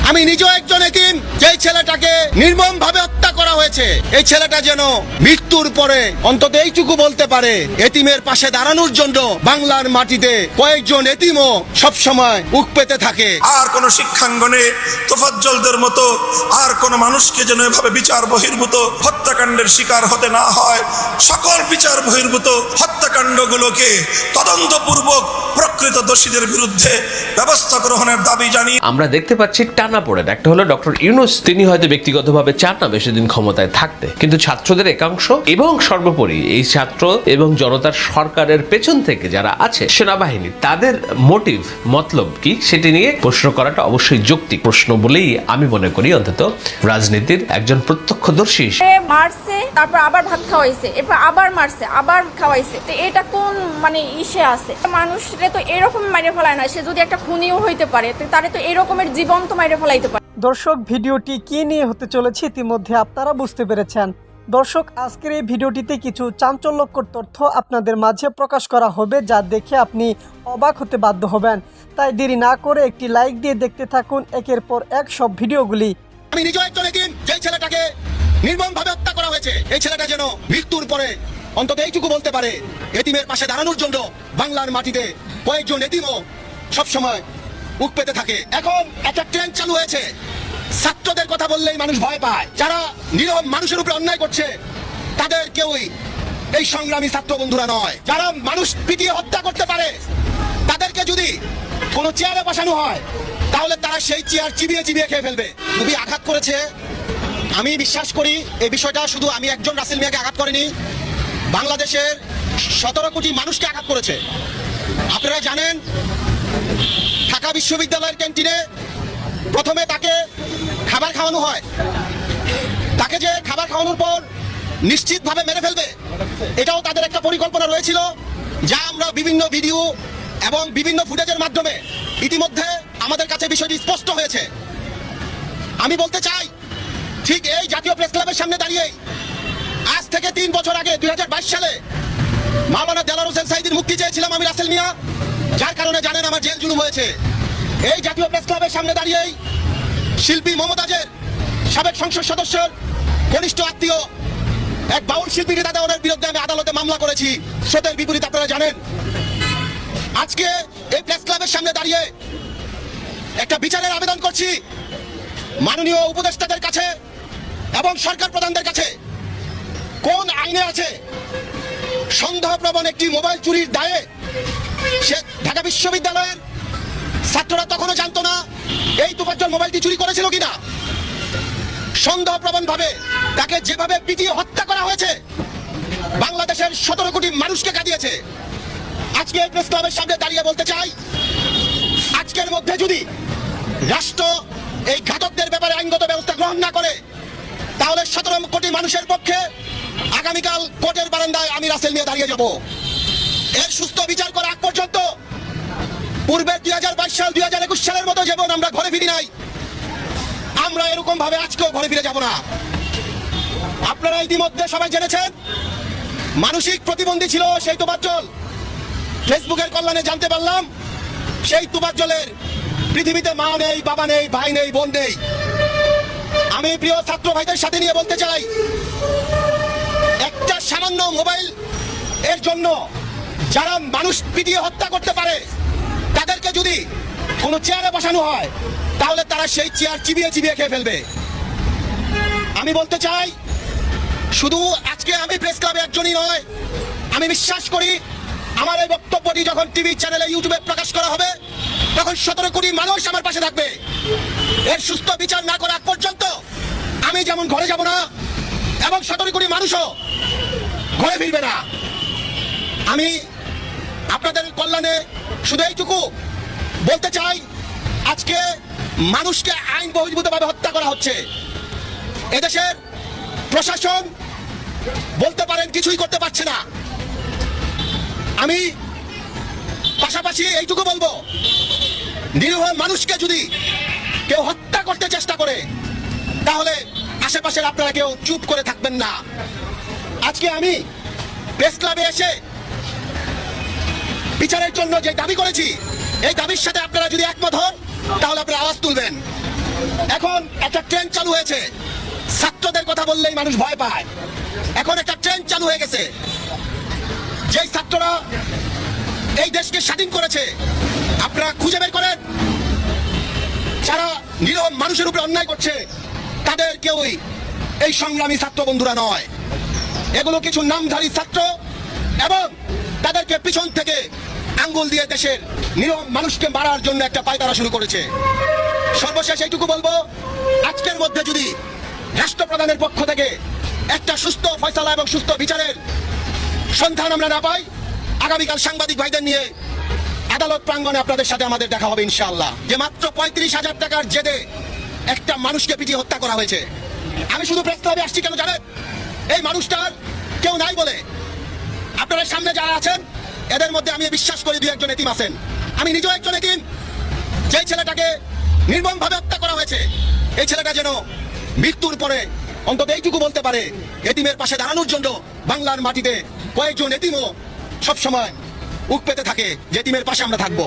আমি নিজেও একজন এতিম, যেই ছেলেটাকে নির্মমভাবে হত্যা করা হয়েছে। এই ছেলেটা যেন মৃত্যুর পরে অন্তত এইটুকু বলতে পারে, এতিমের পাশে দাঁড়ানোর জন্য বাংলার মাটিতে কয়েকজন এতিমও সবসময় বুক পেতে থাকে। আর কোন শিক্ষাঙ্গনে তোফাজ্জলদের মতো আর কোন মানুষকে যেন এভাবে বিচার বহির্ভূত হত্যাকাণ্ডের শিকার হতে না হয়। সকল বিচার বহির্ভূত হত্যাকাণ্ডগুলোকে তদন্তপূর্বক প্রকৃত দোষীদের বিরুদ্ধে ব্যবস্থা গ্রহণের দাবি জানিয়ে আমরা দেখতে পাচ্ছি টানাপোড়েন। একটা হলো ডক্টর ইউনূস, তিনি হয়তো ব্যক্তিগতভাবে চান না বেশি দিন ক্ষমতায় থাকতে, কিন্তু ছাত্রদের একাংশ এবং সর্বোপরি এই ছাত্র এবং জনতার সরকারের পেছন থেকে যারা আছে সেনাবাহিনী, তাদের মোটিভ মতলব কি সেটি নিয়ে প্রশ্ন করাটা অবশ্যই যৌক্তিক প্রশ্ন বলেই আমি মনে করি, অন্তত রাজনীতির একজন প্রত্যক্ষদর্শী। মারছে, তারপর আবার ভাত খাওয়াইছে, এরপর আবার মারছে, আবার খাওয়াইছে। তো এটা কোন মানে ইসে আছে? মানুষরে তো এরকম মাইরে ফেলায় না, সে যদি একটা খুনিও হইতে পারে তারে তো এরকমের জীবন্ত মাইরে ফেলাইতে পারে। দর্শক, ভিডিওটি কি নিয়ে হতে চলেছে ইতিমধ্যে আপনারা বুঝতে পেরেছেন। দর্শক, আজকের এই ভিডিওটিতে কিছু চাঞ্চল্যকর তথ্য আপনাদের মাঝে প্রকাশ করা হবে, যা দেখে আপনি অবাক হতে বাধ্য হবেন। তাই দেরি না করে একটি লাইক দিয়ে দেখতে থাকুন একের পর এক সব ভিডিওগুলি। আমি নিজেও একজন এতিম, যেই ছেলেটাকে নির্মমভাবে হত্যা করা হয়েছে। এই ছেলেটা যেন মৃত্যুর পরে অন্তত এইটুকু বলতে পারে, এতিমের পাশে দাঁড়ানোর জন্য বাংলার মাটিতে কয়েকজন এতিমও সবসময় বুক পেতে থাকে। এখন একটা ট্রেন্ড চালু হয়েছে, ছাত্রদের কথা বললেই মানুষ ভয় পায়। যারা নিরীহ মানুষের উপরে অন্যায় করছে তাদের কেউই এই সংগ্রামী ছাত্র বন্ধুরা নয়। যারা মানুষ পিটিয়ে হত্যা করতে পারে তাদেরকে যদি কোনো চেয়ারে বসানো হয় তাহলে তারা সেই চেয়ার চিবিয়ে চিবিয়ে খেয়ে ফেলবে। খুবই আঘাত করেছে। আমি বিশ্বাস করি এই বিষয়টা শুধু আমি একজন রাসেল মিয়াকে আঘাত করেনি, বাংলাদেশের 17 কোটি মানুষকে আঘাত করেছে। আপনারা জানেন, ঢাকা বিশ্ববিদ্যালয়ের ক্যান্টিনে প্রথমে তাকে খাবার খাওয়ানো হয়। তাকে যে খাবার খাওয়ানোর পর নিশ্চিতভাবে মেরে ফেলবে, এটাও তাদের একটা পরিকল্পনা রয়েছিল, যা আমরা বিভিন্ন ভিডিও এবং বিভিন্ন ফুটেজের মাধ্যমে ইতিমধ্যে আমাদের কাছে বিষয়টি স্পষ্ট হয়েছে। আমি বলতে চাই, ঠিক এই জাতীয় প্রেস ক্লাবের সামনে দাঁড়িয়ে আজ থেকে 3 বছর আগে 2022 সালে মাওলানা দেলাওয়ার হোসেন সাঈদীর মুক্তি চেয়েছিলাম আমি রাসেল মিয়া, যার কারণে জানেন আমার জেল জুলুম হয়েছে। এই জাতীয় প্রেস ক্লাবের সামনে দাঁড়িয়েই শিল্পী মমতাজের সাবেক সংসদ সদস্যের ঘনিষ্ঠ আত্মীয় এক বাউল শিল্পী নেতা দেওয়ানের বিরুদ্ধে আমি আদালতে মামলা করেছি, স্রোতের বিপরীত, আপনারা জানেন। আজকে এই প্রেস ক্লাবের সামনে দাঁড়িয়ে একটা বিচারের আবেদন করছি মাননীয় উপদেষ্টাদের কাছে এবং সরকার প্রধানদের কাছে। কোন আইনে আছে সন্দেহপ্রবণ একটি মোবাইল চুরির দায়ে সে ঢাকা বিশ্ববিদ্যালয়ের ছাত্ররা তখনও জানতো না এই তোফাজ্জল মোবাইলটি চুরি করেছিল কিনা। সন্দেহপ্রবণ ভাবে তাকে যেভাবে পিটিয়ে হত্যা করা হয়েছে বাংলাদেশের 17 কোটি মানুষকে কাঁদিয়েছে। আজকে প্রেস ক্লাবের সামনে দাঁড়িয়ে বলতে চাই, আজকের মধ্যে যদি রাষ্ট্র এই ঘাতকদের ব্যাপারে আইনগত ব্যবস্থা গ্রহণ না করে তাহলে 17 কোটি মানুষের পক্ষে আগামীকাল কোর্টের বারান্দায় আমি রাসেল মিয়া দাঁড়িয়ে যাব। এর সুস্থ বিচার করা আগ পর্যন্ত পূর্বের 2022 সাল 2021 সালের মতো যেমন আমরা ঘরে ফিরি নাই, আমরা এরকম ভাবে আজকেও ঘরে ফিরে যাব না। আপনারা ইতিমধ্যে সবাই জেনেছেন মানসিক প্রতিবন্ধী ছিল সেই তোফাজ্জল। ফেসবুকের কল্যাণে জানতে পারলাম সেই তোফাজ্জলের পৃথিবীতে মা নেই, বাবা নেই, ভাই নেই, বোন নেই। আমি প্রিয় ছাত্র ভাইদের সাথে নিয়ে বলতে চাই, একটা সামান্য মোবাইল এর জন্য যারা মানুষ পিটিয়ে হত্যা করতে পারে তাদেরকে যদি কোনো চেয়ারে বসানো হয় তাহলে তারা সেই চেয়ার চিবিয়ে চিবিয়ে খেয়ে ফেলবে। আমি বলতে চাই, শুধু আজকে আমি প্রেস ক্লাবে একজনই নয়, আমি বিশ্বাস করি আমার এই বক্তব্যটি যখন টিভি চ্যানেলে ইউটিউবে প্রকাশ করা হবে তখন 17 কোটি মানুষ আমার পাশে থাকবে। এর সুস্থ বিচার না করা পর্যন্ত আমি যেমন ঘরে যাব না এবং 17 কোটি মানুষও ঘরে ফিরবে না। আমি আপনাদের কল্যাণে শুধু এইটুকু বলতে চাই, আজকে মানুষকে আইন বহির্ভূতভাবে হত্যা করা হচ্ছে। এদেশের প্রশাসন বলতে পারেন কিছুই করতে পারছে না। আমি পাশাপাশি এইটুকু বলবো, নিরীহ মানুষকে যদি কেউ হত্যা করতে চেষ্টা করে তাহলে আশেপাশের আপনারা কেউ চুপ করে থাকবেন না। আজকে আমি প্রেস ক্লাবে এসে বিচারের জন্য যে দাবি করেছি, এই দাবির সাথে আপনারা যদি একমত হন তাহলে আপনারা আওয়াজ তুলবেন। এখন একটা ট্রেন্ড চালু হয়েছে, ছাত্রদের কথা বললেই মানুষ ভয় পায়। এখন একটা ট্রেন্ড চালু হয়ে গেছে, যেই ছাত্ররা এই দেশকে স্বাধীন করেছে আপনারা খুঁজে বের করেন, যারা নিরীহ মানুষের উপরে অন্যায় করছে তাদের কেউই এই সংগ্রামী ছাত্র বন্ধুরা নয়। এগুলো কিছু নামধারী ছাত্র এবং তাদেরকে পিছন থেকে আঙ্গুল দিয়ে দেশের নিরীহ মানুষকে মারার জন্য একটা পায়তারা শুরু করেছে। সর্বশেষ এইটুকু বলবো, আজকের মধ্যে যদি রাষ্ট্রপ্রধানের পক্ষ থেকে একটা সুস্থ ফয়সালা এবং সুস্থ বিচারের সন্ধান আমরা না পাই, আগামীকাল সাংবাদিক ভাইদের নিয়ে আদালত প্রাঙ্গণে আপনাদের সাথে আমাদের দেখা হবে ইনশাআল্লাহ। যে মাত্র 35,000 টাকার জেদে একটা মানুষকে পিটিয়ে হত্যা করা হয়েছে। আমি শুধু প্রেস ক্লাবে আসছি কেন জানেন? এই মানুষটার কেউ নাই বলে। আপনারা সামনে যারা আছেন এদের মধ্যে আমি বিশ্বাস করি 2-1 এতিম আছেন। আমি নিজেও একজন এতিম। যেই ছেলেটাকে নির্মমভাবে হত্যা করা হয়েছে, এই ছেলেটা যেন মৃত্যুর পরে অন্তত এইটুকু বলতে পারে, এতিমের পাশে দাঁড়ানোর জন্য বাংলার মাটিতে কয়েকজন এতিমও সবসময় উক পেতে থাকে যে এতিমের পাশে আমরা থাকবো।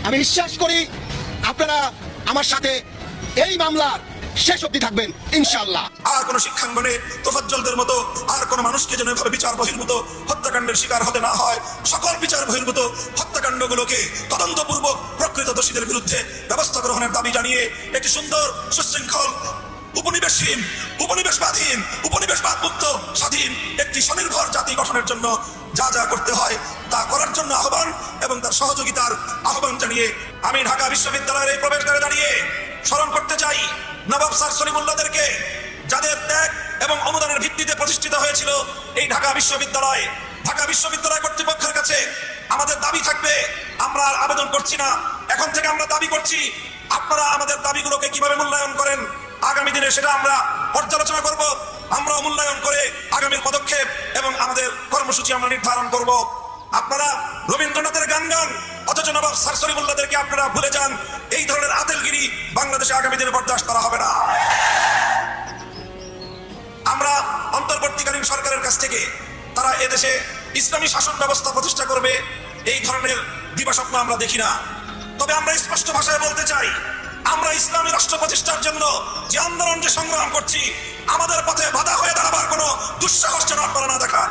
আমি বিশ্বাস করি আপনারা আমার সাথে এই মামলার শেষ অবধি থাকবেন ইনশাআল্লাহ। আর কোন শিক্ষাঙ্গনে তোফাজ্জলদের মতো আর কোন মানুষকে যেন এভাবে বিচার বহির্ভূত হত্যাকাণ্ডের শিকার হতে না হয়। সকল বিচার বহির্ভূত হত্যাকাণ্ডগুলোকে তদন্তপূর্বক প্রকৃত দোষীদের বিরুদ্ধে ব্যবস্থা গ্রহণের দাবি জানিয়ে একটি সুন্দর সুশৃঙ্খল উপনিবেশহীন উপনিবেশবাদ মুক্ত স্বাধীন একটি স্বনির্ভর জাতি গঠনের জন্য যা যা করতে হয় তা করার জন্য আহ্বান এবং তার সহযোগিতার আহ্বান জানিয়ে আমি ঢাকা বিশ্ববিদ্যালয়ের এই প্রবেশদ্বারে দাঁড়িয়ে স্মরণ করতে চাই নবাব স্যার সলিমুল্লাহদেরকে, যাদের ত্যাগ এবং অনুদানের ভিত্তিতে প্রতিষ্ঠিত হয়েছিল এই ঢাকা বিশ্ববিদ্যালয়। ঢাকা বিশ্ববিদ্যালয় কর্তৃপক্ষের কাছে আমাদের দাবি থাকবে, আমরা আর আবেদন করছি না, এখন থেকে আমরা দাবি করছি আপনারা আমাদের দাবিগুলোকে কিভাবে মূল্যায়ন করেন আগামী দিনে সেটা আমরা পর্যালোচনা করব। আমরা মূল্যায়ন করে আগামীর পদক্ষেপ এবং আমাদের কর্মসূচি আমরা নির্ধারণ করব। আপনারা রবীন্দ্রনাথের গান গান, অথচ নবাব স্যার সলিমুল্লাহদেরকে আপনারা ভুলে যান। এই ধরনের আতেলগিরি বাংলাদেশে আগামী দিনে বরদাস্ত করা হবে না। আমরা অন্তর্বর্তীকালীন সরকারের কাছ থেকে তারা এদেশে ইসলামী শাসন ব্যবস্থা প্রতিষ্ঠা করবে এই ধরনের দিবাস্বপ্ন আমরা দেখি না। তবে আমরা স্পষ্ট ভাষায় বলতে চাই, আমরা ইসলামী রাষ্ট্র প্রতিষ্ঠার জন্য যে আন্দোলন যে সংগ্রাম করছি, আমাদের পথে বাধা হয়ে দাঁড়াবার কোনো দুঃসাহস যেন আপনারা না দেখান।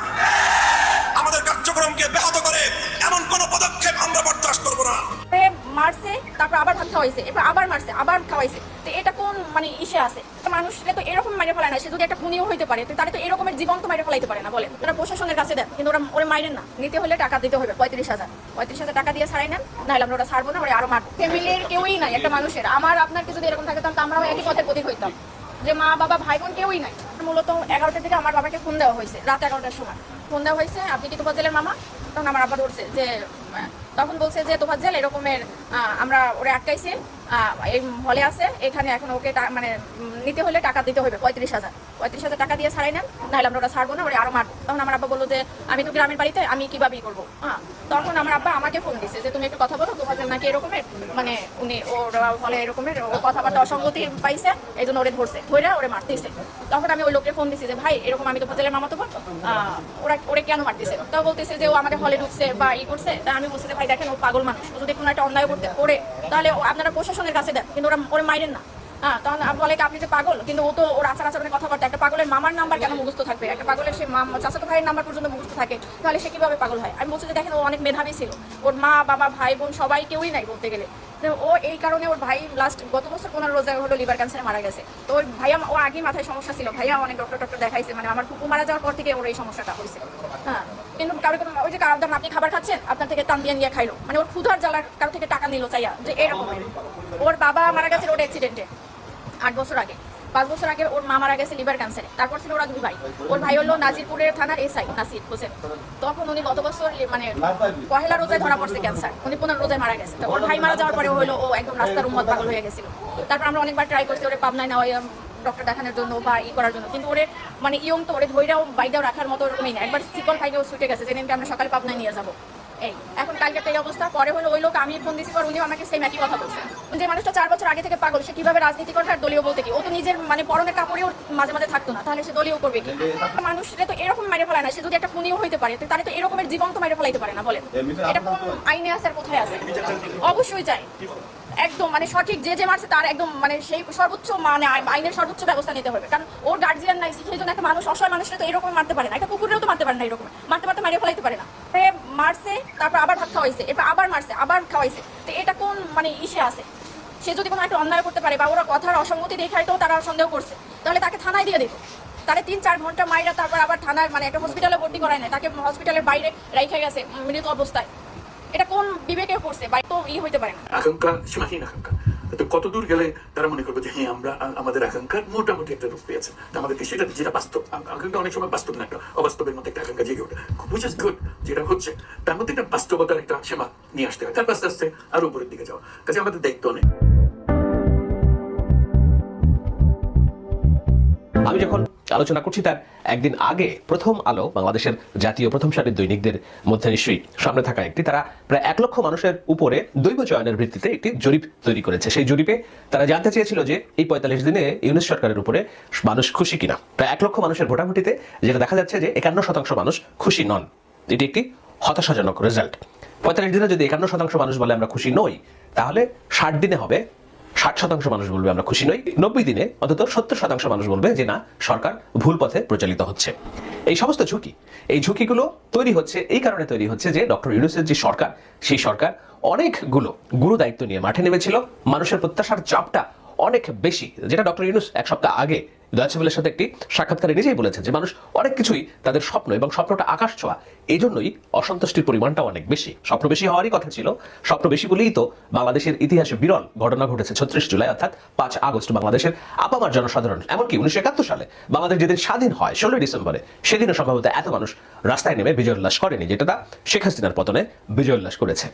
আমাদের কার্যক্রমকে ব্যাহত করে এমন কোন পদক্ষেপ আমরা বরদাস্ত করব না। মারছে, তারপর আবার ভাত খাওয়াইছে, এরপর আবার মারছে, আবার খাওয়াইছে। তো এটা কোন মানে ইসে আছে? মানুষরা তো এরকম মাইরে ফেলায় না, সে যদি একটা খুনিও হইতে পারে তারা তো এরকমের জীবন তো মাইরে ফেলাইতে পারে না। বলেন, ওরা প্রশাসনের কাছে দেন, কিন্তু ওরা মাইরেন না। নিতে হলে টাকা দিতে হবে 35,000 টাকা দিয়ে ছাড়াই নেন, নাহলে আমরা ওরা ছাড়বো না, ওরা আরো মারবো। ফ্যামিলির কেউই নাই একটা মানুষের। আমার আপনার যদি এরকম থাকে তাহলে আমরাও একই পথের প্রতীক হইতাম, যে মা বাবা ভাই বোন কেউই নাই। মূলত 11টা থেকে আমার বাবাকে ফোন দেওয়া হয়েছে, রাত 11টার সময় ফোন দেওয়া হয়েছে, আপনি কি তোফাজ্জলের মামা? তখন আমার আব্বা ধরছে যে, তখন বলছে যে তোফাজ্জল এরকমের আমরা ওরে আটকাইছি, এই হলে আছে, এখানে এখন ওকে মানে নিতে হলে টাকা দিতে হবে 35,000 টাকা দিয়ে ছাড়াই নেন, নাহলে আমরা ওরা ছাড়বো না, ওরা আরো মারবো। তখন আমার আব্বা বললো যে আমি তো গ্রামের বাড়িতে, আমি কিভাবেই করবো। তখন আমার আব্বা আমাকে ফোন দিছে যে তুমি একটু কথা বলো, তোফাজ্জল নাকি এরকমের মানে উনি ওর হলে এরকমের ও কথাবার্তা অসঙ্গতি পাইছে, এই জন্য ওরে ধরছে, ধরে ওরে মারতেছে। তখন আমি ওই লোককে ফোন দিছি যে ভাই এরকম আমি তোফাজ্জলের মামা তো ওরে কেন মারতেছে? তো বলতেছে যে ও আমাদের হলে ঢুকছে বা ই করছে। তা আমি বলছি যে ভাই দেখেন ও পাগল মানুষ, ও যদি কোনো একটা অন্যায় করতে করে তাহলে আপনারা প্রশাসনের কাছে দেন, কিন্তু ওরে মাইরেন না। তখন বলে আপনি যে পাগল, কিন্তু ও তো ওর আচার আচরণের কথাবার্তা, একটা পাগলের মামার নাম্বার কেন মুখস্থ থাকবে? একটা পাগলের সে চাচাতো ভাইয়ের নাম্বার পর্যন্ত মুখস্থ থাকে, তাহলে সে কিভাবে পাগল হয়? আমি বলছি যে দেখেন ও অনেক মেধাবী ছিল, ওর মা বাবা ভাই বোন সবাই কেউই নাই বলতে গেলে। ও এই কারণে ওর ভাই লাস্ট গত বছর 15 রোজায় হলো লিভার ক্যান্সারে মারা গেছে। তো ওর ভাইয়া ও আগেই মাথায় সমস্যা ছিল, ভাইয়া অনেক ডক্টর দেখাইছে, মানে আমার ফুপু মারা যাওয়ার পর থেকে ওর এই সমস্যাটা হয়েছে। কিন্তু কারো ওই যে কারো আপনি খাবার খাচ্ছেন, আপনার থেকে টান দিয়ে নিয়ে খাইলো, মানে ওর ক্ষুধার জ্বালার কারো থেকে টাকা নিল চাইয়া, যে এরকম। ওর বাবা মারা গেছে রোড অ্যাক্সিডেন্টে 8 বছর আগে, 5 বছর আগে ওর মা মারা গেছে লিভার ক্যান্সারে। তারপর ছিল ওরা 2 ভাই, ওর ভাই হলো নাজিরপুরের থানার এসআই নাসির হোসেন। তখন উনি গত বছর মানে পহেলা রোজায় ধরা পড়ছে ক্যান্সার, উনি 15 রোজায় মারা গেছে। ওর ভাই মারা যাওয়ার পরে হলো ও একদম রাস্তার উম্মত পাগল হয়ে গেছিল। তারপর আমরা অনেকবার ট্রাই করছি ওরে পাবনায় নেওয়া ডক্টর দেখানোর জন্য বা ই করার জন্য, কিন্তু ওরে মানে ইয়ং তো ওরে ধৈর্যও বাইদাও রাখার মতো ওরকমই না। একবার সিকল খাইকে ও ছুটে গেছে, যেদিনকে আমরা সকালে পাবনায় নিয়ে যাবো। এই এখন কালকে এই অবস্থা। পরে হলো ওই লোক আমি ফোন দিচ্ছি, পর উনিও আমাকে সেম একই কথা বলছে, যে মানুষটা 4 বছর আগে থেকে পাগল, সে কিভাবে রাজনীতি করবে আর দলীয় বলতে কি? ও তো নিজের মানে পরনের কাপড়েও মাঝে মাঝে থাকতো না, তাহলে সে দলীয় করবে কি? মানুষরা তো এরকম মাইরে ফেলায় না, সে যদি একটা খুনিও হইতে পারে তাহলে তো এরকমের জীবন তো মাইরে ফেলাইতে পারে না। বলেন, এটা কোন আইনে আছে আর কোথায় আছে? অবশ্যই চাই একদম মানে সঠিক যে মারছে তার একদম মানে সেই সর্বোচ্চ মানে আইনের সর্বোচ্চ ব্যবস্থা নিতে হবে, কারণ ওর গার্জিয়ান নাই, সেই জন্য একটা মানুষ অসহায় মানুষরা তো এরকম মারতে পারে না, একটা কুকুরেও তো মারতে পারে না, এরকম মারতে মারিয়ে ফেলাইতে পারে না। মারছে, তারপর আবার ভাত খাওয়াইছে, এরপর আবার মারছে, আবার খাওয়াইছে। তো এটা কোন মানে ইসে আছে? সে যদি কোনো একটা অন্যায় করতে পারে বা ওরা কথার অসঙ্গতি দেখে হয়তো তারা সন্দেহ করছে, তাহলে তাকে থানায় দিয়ে দিত। তারা 3-4 ঘন্টা মাইরা তারপর আবার থানায় মানে একটা হসপিটালে ভর্তি করায় না, তাকে হসপিটালের বাইরে রেখে গেছে মৃত অবস্থায়। এটা কোন বিবেকে করছে? বা তো হইতে পারে না। আকাঙ্ক্ষা সীমাহীন আকাঙ্ক্ষা, তো কত দূর গেলে তারা মনে করবে যে হ্যাঁ আমরা আমাদের আকাঙ্ক্ষার মোটামুটি একটা রূপ পেয়েছে, আমাদেরকে সেটা যেটা বাস্তব আকাঙ্ক্ষা অনেক সময় বাস্তব না, একটা অবাস্তবের মধ্যে একটা আকাঙ্ক্ষা জেগে ওঠে, হুইচ ইজ গুড, যেটা হচ্ছে তার মধ্যে একটা বাস্তবতার একটা সীমা নিয়ে আসতে হয়, তারপর আস্তে আস্তে আরো উপরের দিকে যাওয়া। কাজে আমাদের দায়িত্ব অনেক। আমি যখন আলোচনা করছি তার একদিন আগে প্রথম আলো, বাংলাদেশের জাতীয় প্রথম সারির দৈনিকদের মধ্যে নিশ্চয়ই সামনে থাকা একটি, তারা প্রায় 1 লক্ষ মানুষের উপরে দৈব চয়নের ভিত্তিতে একটি জরিপ তৈরি করেছে। সেই জরিপে তারা জানতে চেয়েছিল যে এই 45 দিনে ইউনূস সরকারের উপরে মানুষ খুশি কিনা। প্রায় 1 লক্ষ মানুষের ভোটাভুটিতে যেটা দেখা যাচ্ছে যে 51% মানুষ খুশি নন। এটি একটি হতাশাজনক রেজাল্ট। 45 দিনে যদি 51% মানুষ বলে আমরা খুশি নই, তাহলে 60 দিনে হবে 60% মানুষ বলবে আমরা খুশি নই, 90 দিনে অন্তত 70% মানুষ বলবে যে না, সরকার ভুল পথে প্রচালিত হচ্ছে। এই সমস্ত ঝুঁকি, এই ঝুঁকিগুলো তৈরি হচ্ছে এই কারণে তৈরি হচ্ছে যে ডক্টর ইউনূসের যে সরকার, সেই সরকার অনেকগুলো গুরু দায়িত্ব নিয়ে মাঠে নেমেছিল। মানুষের প্রত্যাশার চাপটা অনেক বেশি, যেটা ডক্টর ইউনূস 1 সপ্তাহ আগে ডয়েচে ওয়েলের সাথে একটি সাক্ষাৎকারে নিজেই বলেছেন যে মানুষ অনেক কিছুই তাদের স্বপ্ন, এবং স্বপ্নটা আকাশ ছোঁয়া, এই জন্যই অসন্তুষ্টির পরিমাণটা অনেক বেশি। স্বপ্ন বেশি হওয়ারই কথা ছিল, স্বপ্ন বেশি বলেই তো বাংলাদেশের ইতিহাসে বিরল ঘটনা ঘটেছে 36 জুলাই অর্থাৎ 5 আগস্ট বাংলাদেশের আপামার জনসাধারণ, এমনকি 1971 সালে বাংলাদেশ যেদিন স্বাধীন হয় 16 ডিসেম্বরে, সেদিনও সম্ভবত এত মানুষ রাস্তায় নেমে বিজয় উল্লাস করেনি, যেটা তা শেখ হাসিনার পতনে বিজয় উল্লাস করেছে।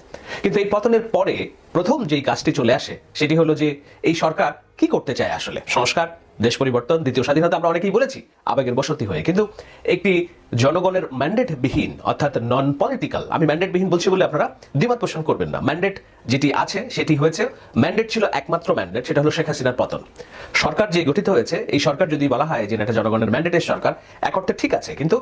কিন্তু এই পতনের পরে প্রথম যেই কাজটি চলে আসে সেটি হলো যে এই সরকার কি করতে চায় আসলে? সংস্কার, দেশ পরিবর্তন, দ্বিতীয় স্বাধীনতা আমরা অনেকেই বলেছি আবেগের বশতী হয়ে, কিন্তু একটি জনগণের ম্যান্ডেট বিহীন অর্থাৎ নন পলিটিক্যাল, আমি ম্যান্ডেট বিহীন বলছি বলে আপনারা দ্বিমত পোষণ করবেন না, ম্যান্ডেট যেটি আছে সেটি হয়েছে, ম্যান্ডেট ছিল একমাত্র ম্যান্ডেট, সেটা হলো শেখ হাসিনার পতন। সরকার যে গঠিত হয়েছে, এই সরকার যদি বলা হয় যে এটা জনগণের ম্যান্ডেটের সরকার, এক অর্থে ঠিক আছে, কিন্তু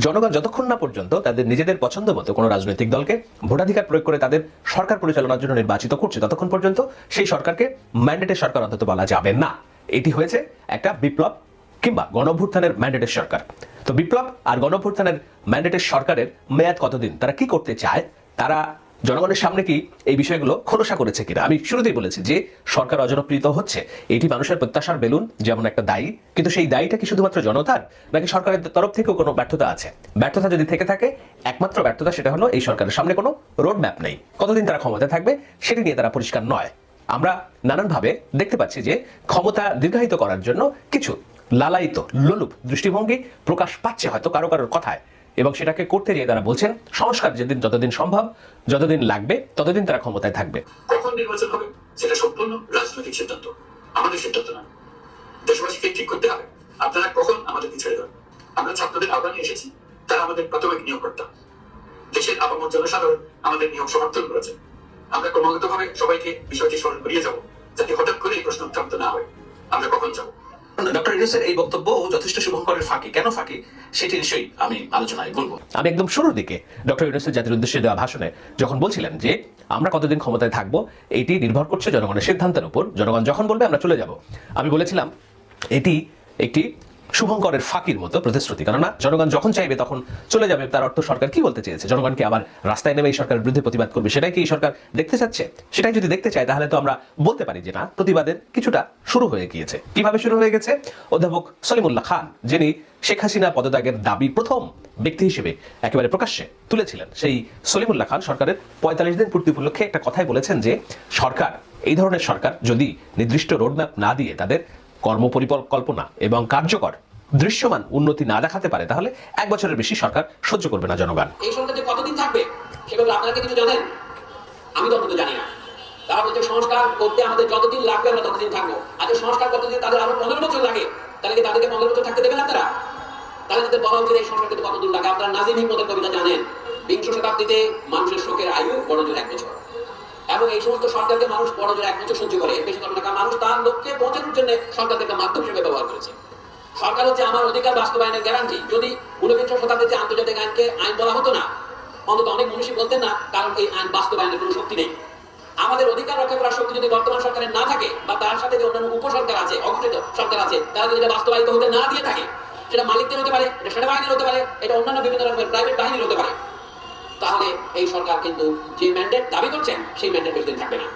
জনগণ যতক্ষণ না পর্যন্ত তাদের নিজেদের পছন্দ মতো কোনো রাজনৈতিক দলকে ভোটাধিকার প্রয়োগ করে তাদের সরকার পরিচালনার জন্য নির্বাচিত করছে, ততক্ষণ পর্যন্ত সেই সরকারকে ম্যান্ডেটের সরকার অন্তত বলা যাবে না। এটি হয়েছে একটা বিপ্লব কিংবা গণঅভ্যুত্থানের ম্যান্ডেটের সরকার। তো বিপ্লব আর গণঅভ্যুত্থানের ম্যান্ডেটের সরকারের মেয়াদ কতদিন, তারা কি করতে চায়, তারা জনগণের সামনে কি এই বিষয়গুলো খোলসা করেছে কিনা? আমি শুরুতেই বলেছি যে সরকার অজনপ্রিয় হচ্ছে, এটি মানুষের প্রত্যাশার বেলুন যেমন একটা দায়ী, কিন্তু সেই দায়ীটা কি শুধুমাত্র জনতার, নাকি সরকারের তরফ থেকেও কোনো ব্যর্থতা আছে? ব্যর্থতা যদি থেকে থাকে, একমাত্র ব্যর্থতা সেটা হলো এই সরকারের সামনে কোনো রোড ম্যাপ নেই, কতদিন তারা ক্ষমতায় থাকবে সেটি নিয়ে তারা পরিষ্কার নয়। আমরা নানানভাবে দেখতে পাচ্ছি যে ক্ষমতা দীর্ঘায়িত করার জন্য কিছু লালায়িত লোলুপ দৃষ্টিভঙ্গি প্রকাশ পাচ্ছে হয়তো কারো কারোর কথায়, এবং সেটাকে করতে গিয়ে তারা বলছেন সংস্কার যেদিন যতদিন সম্ভব, যতদিন লাগবে ততদিন তারা ক্ষমতায় থাকবে। কখন নির্বাচন হবে সেটা সম্পূর্ণ রাজনৈতিক সিদ্ধান্ত, আমাদের সিদ্ধান্ত না, দেশবাসীকে ঠিক করতে হবে। আপনারা কখন আমাদেরকে ছেড়ে দেন? আমরা ছাত্রদের আহ্বানে এসেছি, তারা আমাদের প্রাথমিক নিয়োগকর্তা, দেশের আপামর জনসাধারণ আমাদের নিয়োগ সমর্থন করেছে। আমরা ক্রমাগতভাবে সবাইকে বিষয়টি স্মরণ করিয়ে যাব, যাতে হঠাৎ করে এই প্রশ্ন উত্থাপিত না হয় আমরা কখন যাব। ডক্টর ইউনূসের এই বক্তব্য যথেষ্ট শুভঙ্করের ফাঁকি, কেন ফাঁকি সেটি নিশ্চয়ই আমি আলোচনায় বলবো। আমি একদম শুরুর দিকে ডক্টর ইউনূসের জাতির উদ্দেশ্যে দেওয়া ভাষণে যখন বলছিলেন যে আমরা কতদিন ক্ষমতায় থাকবো এটি নির্ভর করছে জনগণের সিদ্ধান্তের উপর, জনগণ যখন বলবে আমরা চলে যাব, আমি বলেছিলাম এটি একটি শুভঙ্করের ফাঁকির মতো প্রতিশ্রুতি, কেননা জনগণ যখন চাইবে তখন চলে যাবে, তার অর্থ সরকার কি বলতে চেয়েছে? জনগণকে আবার রাস্তায় নেমে এই সরকারের বিরুদ্ধে প্রতিবাদ করবে, সেটাই কি এই সরকার দেখতে চাচ্ছে? সেটাই যদি দেখতে চায় তাহলে তো আমরা বলতে পারি যে না, প্রতিবাদের কিছুটা শুরু হয়ে গিয়েছে। কিভাবে শুরু হয়ে গেছে? অধ্যাপক সলিমুল্লাহ খান, যিনি শেখ হাসিনা পদত্যাগের দাবি প্রথম ব্যক্তি হিসেবে একেবারে প্রকাশ্যে তুলেছিলেন, সেই সলিমুল্লাহ খান সরকারের 45 দিন পূর্তি উপলক্ষে একটা কথাই বলেছেন যে সরকার, এই ধরনের সরকার যদি নির্দিষ্ট রোডম্যাপ না দিয়ে তাদের কর্মপরিকল্পনা এবং কার্যকর দৃশ্যমান উন্নতি না দেখাতে পারে, তাহলে 1 বছরের বেশি সরকার সহ্য করবে না জনগণ। এই সরকার যে কতদিন থাকবে সেভাবে আপনারা কি কিছু জানেন? আমি তো অন্তত জানি না। তারা বলছে সংস্কার করতে আমাদের যতদিন লাগবে আমরা ততদিন থাকবো। আর সংস্কার করতে যদি তাদের আরো 15 বছর লাগে, তাহলে কি তাদেরকে 15 বছর থাকতে দেবেন আপনারা? তাহলে তাদের বলা উচিত এই সংস্কার করতে কতদিন লাগে। আপনারা নাজিম হিকমতের কবিতা জানেন, 20 শতাব্দীতে মানুষের শোকের আয়ু বড় জোর 1 বছর, এবং এই সমস্ত সরকারকে মানুষ বড় জোর 1 বছর সহ্য করে, এর বেশি করে না। মানুষ তার লক্ষ্যে পৌঁছানোর জন্য সরকারকে একটা মাধ্যম হিসেবে ব্যবহার করেছে। সরকার হচ্ছে আমার অধিকার বাস্তবায়নের গ্যারান্টি। যদি 19 শতাব্দীতে আন্তর্জাতিক আইনকে আইন বলা হতো না, অন্তত অনেক মানুষই বলতেন না, কারণ এই আইন বাস্তবায়নের কোনো শক্তি নেই। আমাদের অধিকার রক্ষা করার শক্তি যদি বর্তমান সরকারের না থাকে বা তার সাথে যে অন্যান্য উপসরকার আছে, অগঠিত সরকার আছে, তারা যদি এটা বাস্তবায়িত হতে না দিয়ে থাকে, সেটা মালিকদের হতে পারে, এটা সেনাবাহিনীর হতে পারে, এটা অন্যান্য বিভিন্ন রকমের প্রাইভেট বাহিনীর হতে পারে, তাহলে এই সরকার কিন্তু যে ম্যান্ডেট দাবি করছেন সেই ম্যান্ডেট বেশি দিন থাকবে না।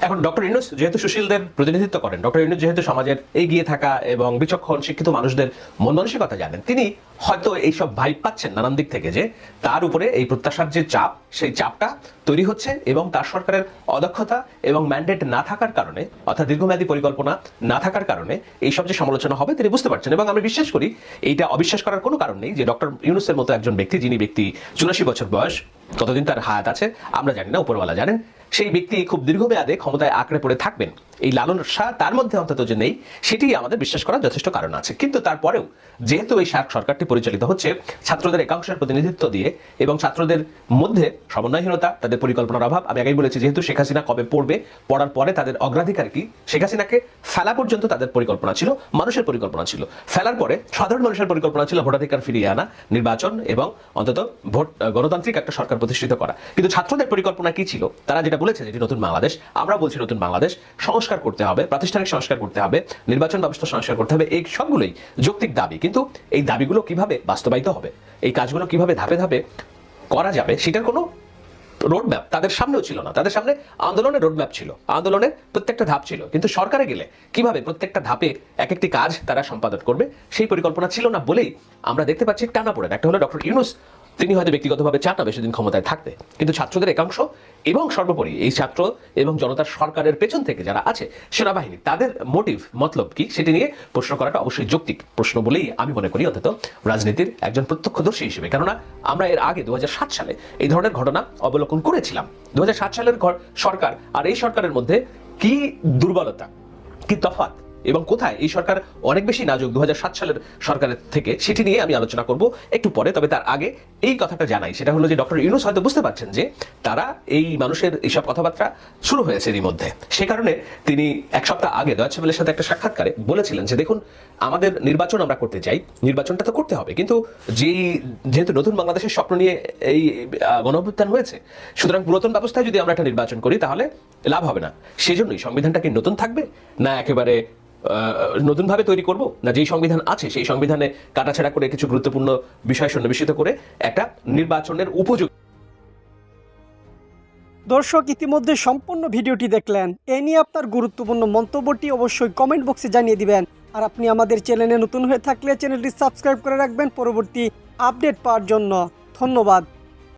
এখন ডক্টর ইউনূস যেহেতু সুশীলদের প্রতিনিধিত্ব করেন, ডক্টর ইউনূস যেহেতু সমাজের এগিয়ে থাকা এবং বিচক্ষণ শিক্ষিত মানুষদের মন মানসিকতা জানেন, তিনি হয়তো এইসব ভাইব পাচ্ছেন নানান দিক থেকে যে তার উপরে এই প্রত্যাশার যে চাপ, সেই চাপটা তৈরি হচ্ছে এবং তার সরকারের অদক্ষতা এবং ম্যান্ডেট না থাকার কারণে, অর্থাৎ দীর্ঘমেয়াদী পরিকল্পনা না থাকার কারণে এইসব যে সমালোচনা হবে তিনি বুঝতে পারছেন। এবং আমি বিশ্বাস করি এইটা অবিশ্বাস করার কোনো কারণ নেই যে ডক্টর ইউনূসের মতো একজন ব্যক্তি, যিনি ব্যক্তি 84 বছর বয়স, কতদিন তার হায়াত আছে আমরা জানি না, উপরওয়ালা জানেন, সেই ব্যক্তি খুব দীর্ঘমেয়াদে ক্ষমতায় আঁকড়ে পড়ে থাকবেন, এই লালসা তার মধ্যে অন্তত যে নেই, সেটি আমাদের বিশ্বাস করার যথেষ্ট কারণ আছে। কিন্তু তারপরেও যেহেতু এই সরকারটি পরিচালিত হচ্ছে ছাত্রদের একাংশের প্রতিনিধিত্ব দিয়ে এবং ছাত্রদের মধ্যে সমন্বয়হীনতা, তাদের পরিকল্পনার অভাব, আমি আগেই বলেছি যেহেতু শেখ হাসিনা কবে পড়বে, পড়ার পরে তাদের অগ্রাধিকার কি, শেখ হাসিনাকে ফেলা পর্যন্ত তাদের পরিকল্পনা ছিল, মানুষের পরিকল্পনা ছিল, ফেলার পরে সাধারণ মানুষের পরিকল্পনা ছিল ভোটাধিকার ফিরিয়ে আনা, নির্বাচন এবং অন্তত ভোট গণতান্ত্রিক একটা সরকার প্রতিষ্ঠিত করা। কিন্তু ছাত্রদের পরিকল্পনা কি ছিল? তারা যেটা বলেছে যেটি নতুন বাংলাদেশ, আমরা বলছি নতুন বাংলাদেশ, সংস্কার করতে হবে, প্রাতিষ্ঠানিক সংস্কার করতে হবে, নির্বাচন ব্যবস্থা সংস্কার করতে হবে, এই সবগুলোই যৌক্তিক দাবি। কিন্তু এই দাবিগুলো কিভাবে বাস্তবায়িত হবে, এই কাজগুলো কিভাবে ধাপে ধাপে করা যাবে, সেটার কোনো রোডম্যাপ তাদের সামনেও ছিল না। তাদের সামনে আন্দোলনের রোডম্যাপ ছিল, আন্দোলনের প্রত্যেকটা ধাপ ছিল, কিন্তু সরকারে গেলে কিভাবে প্রত্যেকটা ধাপে এক একটি কাজ তারা সম্পাদন করবে সেই পরিকল্পনা ছিল না বলেই আমরা দেখতে পাচ্ছি টানাপোড়েন। একটা হলো ডক্টর ইউনূস, তিনি হয়তো ব্যক্তিগতভাবে চান না বেশি দিন ক্ষমতায় থাকতে, কিন্তু ছাত্রদের একাংশ এবং সর্বোপরি এই ছাত্র এবং জনতার সরকারের পেছন থেকে যারা আছে, সেনাবাহিনী, তাদের মোটিভ মতলব কি সেটি নিয়ে প্রশ্ন করাটা অবশ্যই যৌক্তিক প্রশ্ন বলেই আমি মনে করি, অন্তত রাজনীতির একজন প্রত্যক্ষদর্শী হিসেবে। কেননা আমরা এর আগে 2007 সালে এই ধরনের ঘটনা অবলোকন করেছিলাম। 2007 সালের সরকার আর এই সরকারের মধ্যে কি দুর্বলতা, কি তফাৎ এবং কোথায় এই সরকার অনেক বেশি নাজুক 2007 সালের সরকারের থেকে, সেটি নিয়ে আমি আলোচনা করব একটু পরে। তবে তার আগে এই কথাটা জানাই, সেটা হলো যে ডক্টর ইউনূস হয়তো বুঝতে পারছেন যে তারা এই মানুষের এইসব কথাবার্তা শুরু হয়েছে এরই মধ্যে। সে কারণে তিনি এক সপ্তাহ আগে ডয়েচে ওয়েলের সাথে একটা সাক্ষাৎকারে বলেছিলেন যে দেখুন, আমাদের নির্বাচন আমরা করতে চাই, নির্বাচনটা তো করতে হবে, কিন্তু যেহেতু নতুন বাংলাদেশের স্বপ্ন নিয়ে এই গণঅভ্যুত্থান হয়েছে, সুতরাং পুরাতন ব্যবস্থায় যদি আমরা একটা নির্বাচন করি তাহলে লাভ হবে না। সেজন্যই সংবিধানটা কি নতুন থাকবে, না একেবারে নতুন ভাবে তৈরি করব, না যেই সংবিধান আছে সেই সংবিধানে কাটাছেড়া করে কিছু গুরুত্বপূর্ণ বিষয় সন্নিবেশিত করে একটা নির্বাচনের উপযোগী। দর্শক, ইতিমধ্যে সম্পূর্ণ ভিডিওটি দেখলেন। এ নিয়ে আপনার গুরুত্বপূর্ণ মন্তব্যটি অবশ্যই কমেন্ট বক্সে জানিয়ে দিবেন। আর আপনি আমাদের চ্যানেলে নতুন হয়ে থাকলে চ্যানেলটি সাবস্ক্রাইব করে রাখবেন পরবর্তী আপডেট পাওয়ার জন্য। ধন্যবাদ।